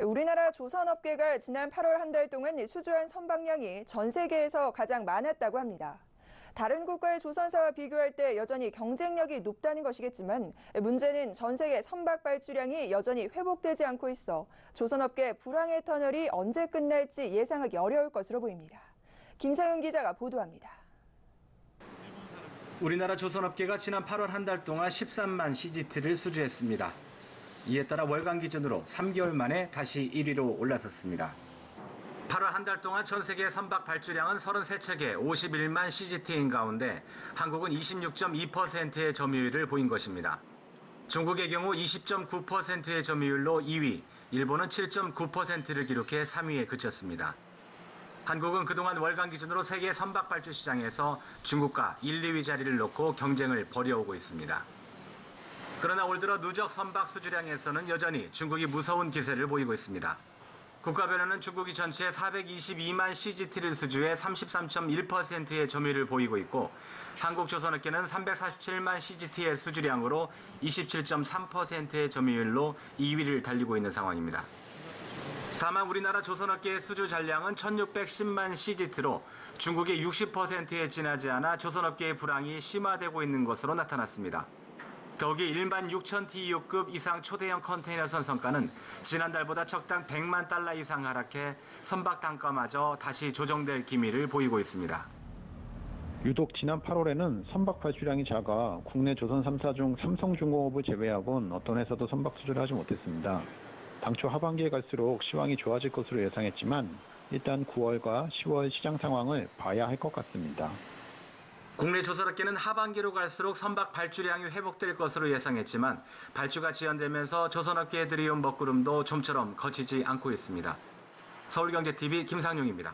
우리나라 조선업계가 지난 8월 한 달 동안 수주한 선박량이 전 세계에서 가장 많았다고 합니다. 다른 국가의 조선사와 비교할 때 여전히 경쟁력이 높다는 것이겠지만 문제는 전 세계 선박 발주량이 여전히 회복되지 않고 있어 조선업계 불황의 터널이 언제 끝날지 예상하기 어려울 것으로 보입니다. 김사윤 기자가 보도합니다. 우리나라 조선업계가 지난 8월 한 달 동안 13만 CGT를 수주했습니다. 이에 따라 월간 기준으로 3개월 만에 다시 1위로 올라섰습니다. 8월 한 달 동안 전 세계 선박 발주량은 33척에 51만 CGT인 가운데 한국은 26.2%의 점유율을 보인 것입니다. 중국의 경우 20.9%의 점유율로 2위, 일본은 7.9%를 기록해 3위에 그쳤습니다. 한국은 그동안 월간 기준으로 세계 선박 발주 시장에서 중국과 1, 2위 자리를 놓고 경쟁을 벌여오고 있습니다. 그러나 올 들어 누적 선박 수주량에서는 여전히 중국이 무서운 기세를 보이고 있습니다. 국가별로는 중국이 전체 422만 CGT를 수주해 33.1%의 점유율을 보이고 있고 한국 조선업계는 347만 CGT의 수주량으로 27.3%의 점유율로 2위를 달리고 있는 상황입니다. 다만 우리나라 조선업계의 수주 잔량은 1610만 CGT로 중국의 60%에 지나지 않아 조선업계의 불황이 심화되고 있는 것으로 나타났습니다. 더욱이 일반 6,000 TEU급 이상 초대형 컨테이너 선성가는 지난달보다 척당 100만 달러 이상 하락해 선박 단가마저 다시 조정될 기미를 보이고 있습니다. 유독 지난 8월에는 선박 발주량이 작아 국내 조선 3사 중 삼성중공업을 제외하곤 어떤 회사도 선박 수주를 하지 못했습니다. 당초 하반기에 갈수록 시황이 좋아질 것으로 예상했지만 일단 9월과 10월 시장 상황을 봐야 할 것 같습니다. 국내 조선업계는 하반기로 갈수록 선박 발주량이 회복될 것으로 예상했지만 발주가 지연되면서 조선업계에 들이온 먹구름도 좀처럼 거치지 않고 있습니다. 서울경제TV 김상용입니다.